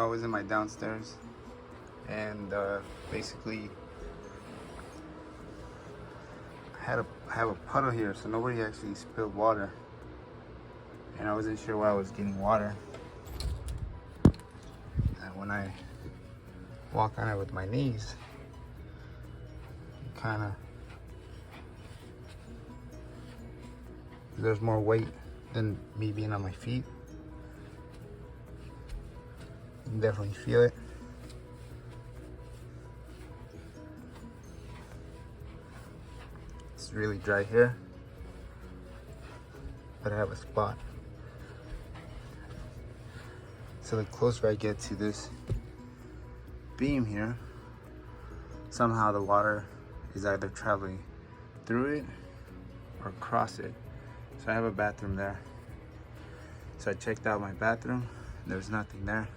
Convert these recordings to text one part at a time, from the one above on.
I was in my downstairs, and basically I have a puddle here, so nobody actually spilled water, and I wasn't sure why I was getting water. And when I walk on it with my knees, kind of, there's more weight than me being on my feet. You can definitely feel it. It's really dry here, but I have a spot. So the closer I get to this beam here, somehow the water is either traveling through it or across it. So I have a bathroom there. So I checked out my bathroom, there's nothing there.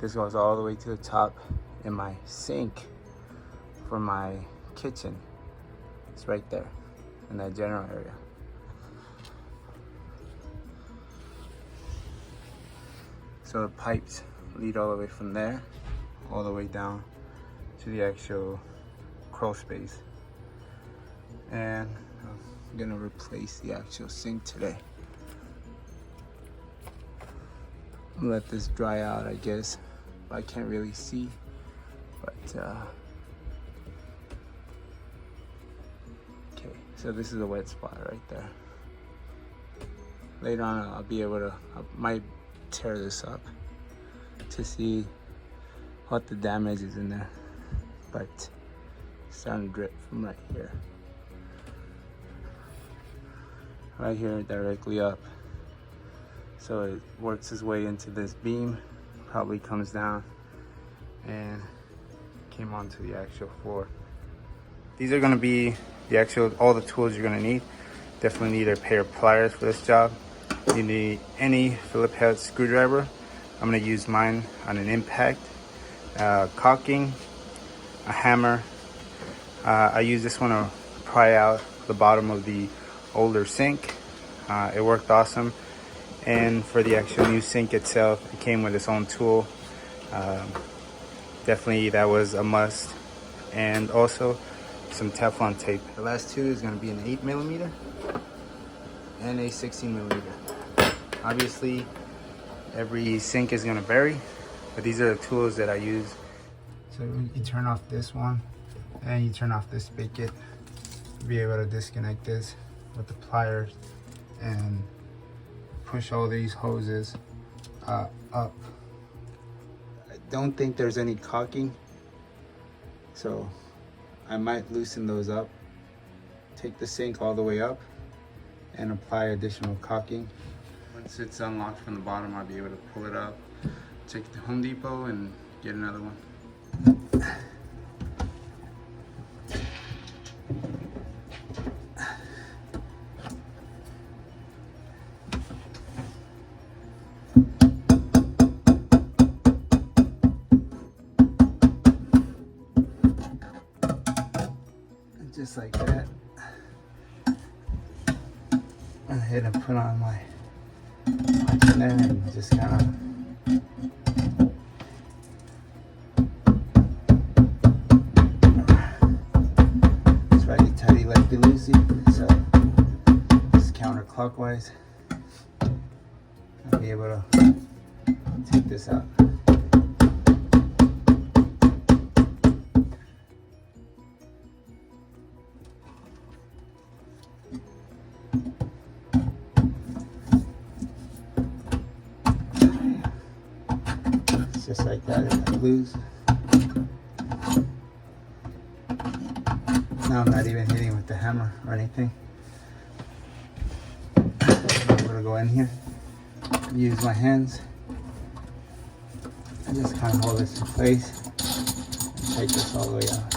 This goes all the way to the top, and my sink for my kitchen, it's right there in that general area. So the pipes lead all the way from there, all the way down to the actual crawl space. And I'm gonna replace the actual sink today. Let this dry out, I guess. I can't really see, but okay, so this is a wet spot right there. Later on I'll be able to, I might tear this up to see what the damage is in there, but it's starting to drip from right here. Right here, directly up. So it works its way into this beam, probably comes down and came onto the actual floor. These are gonna be the actual, all the tools you're gonna need. Definitely need a pair of pliers for this job. You need any Phillips head screwdriver. I'm gonna use mine on an impact, caulking, a hammer. I use this one to pry out the bottom of the older sink. It worked awesome. And for the actual new sink itself, it came with its own tool. Definitely that was a must. And also some Teflon tape. The last two is gonna be an 8mm and a 16mm. Obviously, every sink is gonna vary, but these are the tools that I use. So you turn off this one, and you turn off this spigot. You'll be able to disconnect this with the pliers and push all these hoses up. I don't think there's any caulking, so I might loosen those up, take the sink all the way up, and apply additional caulking. Once it's unlocked from the bottom, I'll be able to pull it up, take it to Home Depot, and get another one. Just like that. Go ahead and put on my punch in there and just kind of try to tidy like the loosey. So just counterclockwise. I'll be able to take this out. Just like that, and I lose. Now I'm not even hitting with the hammer or anything. I'm gonna go in here, use my hands, and just kind of hold this in place and take this all the way out.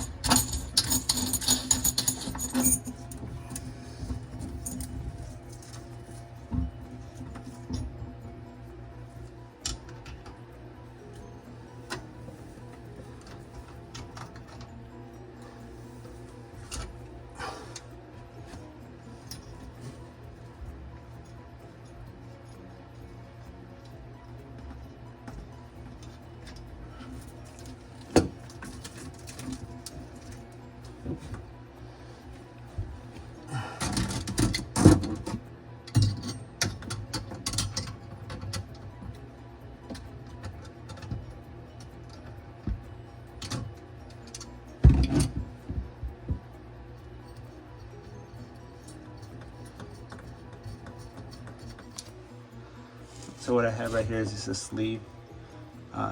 So what I have right here is just a sleeve.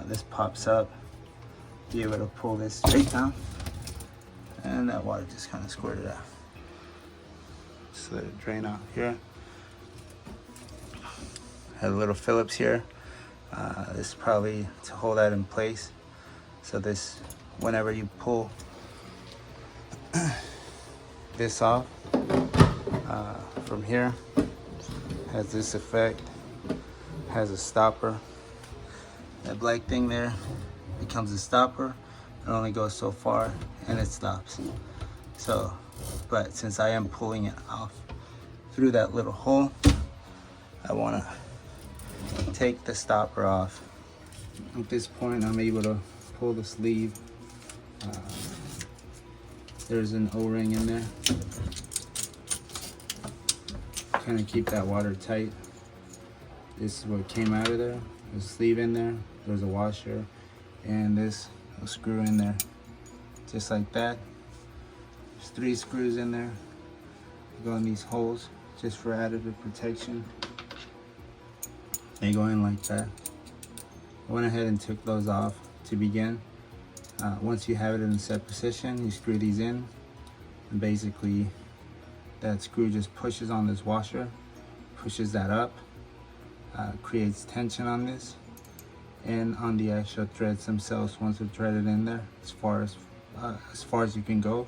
This pops up. Be able to pull this straight down, and that water just kind of squirted out. Just let it drain out here. Has a little Phillips here. This is probably to hold that in place. So this, whenever you pull this off from here, has this effect. Has a stopper. That black thing there becomes a stopper. It only goes so far and it stops. So, but since I am pulling it off through that little hole, I want to take the stopper off. At this point, I'm able to pull the sleeve. There's an O-ring in there. Kind of keep that water tight. This is what came out of there. There's a sleeve in there. There's a washer, and this a screw in there, just like that. There's 3 screws in there. They go in these holes just for additive protection. They go in like that. I went ahead and took those off to begin. Once you have it in a set position, you screw these in, and basically that screw just pushes on this washer, pushes that up, creates tension on this and on the actual threads themselves. Once they're threaded in there, as far as you can go,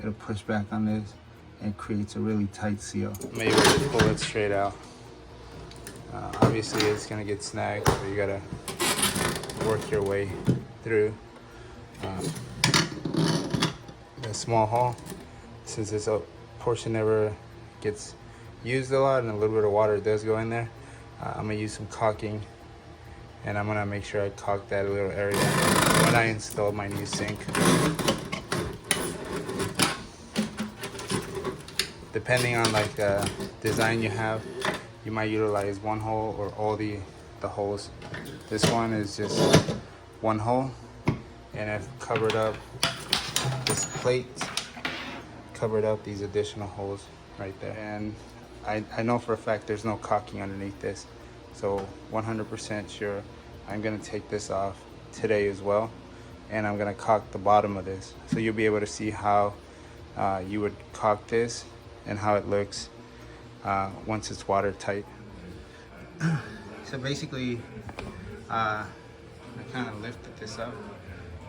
it'll push back on this and creates a really tight seal. Maybe pull it straight out. Obviously it's gonna get snagged, so you gotta work your way through. A small hole, since this portion never gets used a lot and a little bit of water does go in there, I'm gonna use some caulking, and I'm gonna make sure I caulk that little area when I install my new sink. Depending on like the design you have, you might utilize one hole or all the holes. This one is just one hole, and I've covered up this plate, covered up these additional holes right there. And I know for a fact there's no caulking underneath this, so 100% sure I'm gonna take this off today as well, and I'm gonna caulk the bottom of this, so you'll be able to see how you would caulk this and how it looks once it's watertight. So basically, I kind of lifted this up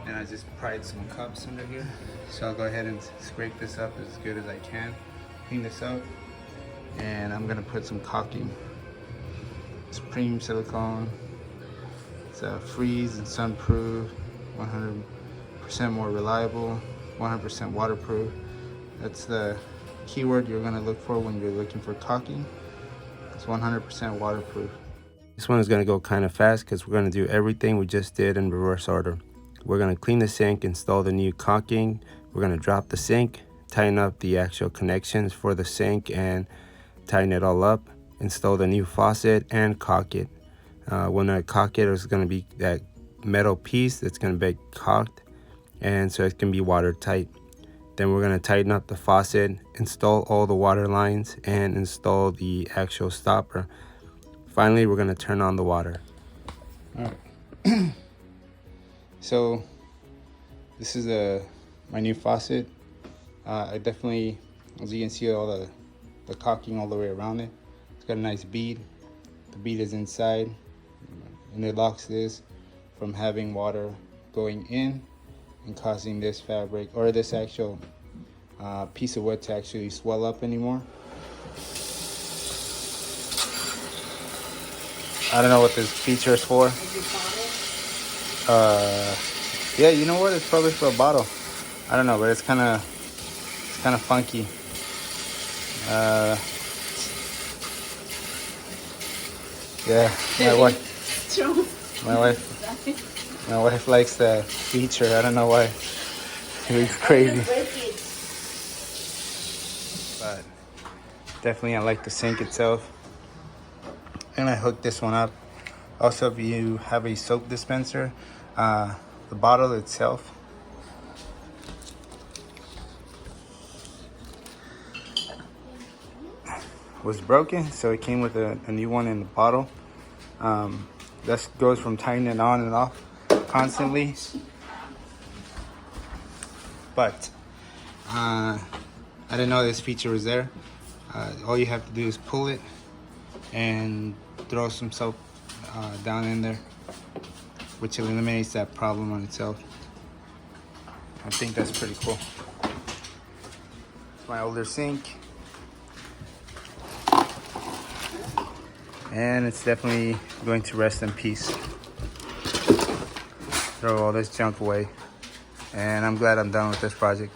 and I just pried some cups under here. So I'll go ahead and scrape this up as good as I can, clean this up, and I'm gonna put some caulking. It's premium silicone. It's freeze and sunproof, 100% more reliable, 100% waterproof. That's the keyword you're gonna look for when you're looking for caulking. It's 100% waterproof. This one is gonna go kind of fast because we're gonna do everything we just did in reverse order. We're gonna clean the sink, install the new caulking. We're gonna drop the sink, tighten up the actual connections for the sink and tighten it all up, install the new faucet and caulk it. When I caulk it, it's gonna be that metal piece that's gonna be caulked, and so it can be watertight. Then we're gonna tighten up the faucet, install all the water lines, and install the actual stopper. Finally, we're gonna turn on the water. All right. So this is my new faucet. I definitely, as you can see, all the caulking all the way around it. It's got a nice bead. The bead is inside, and it locks this from having water going in and causing this fabric or this actual piece of wood to actually swell up anymore. I don't know what this feature is for. Yeah, you know what? It's probably for a bottle. I don't know, but it's kind of funky. Yeah, my wife likes that feature. I don't know why. It looks crazy. But definitely I like the sink itself. And I hooked this one up. Also, if you have a soap dispenser, the bottle itself was broken, so it came with a new one in the bottle. This goes from tightening it on and off constantly. But I didn't know this feature was there. All you have to do is pull it and throw some soap down in there, which eliminates that problem on itself. I think that's pretty cool. It's my older sink. And it's definitely going to rest in peace. Throw all this junk away. And I'm glad I'm done with this project.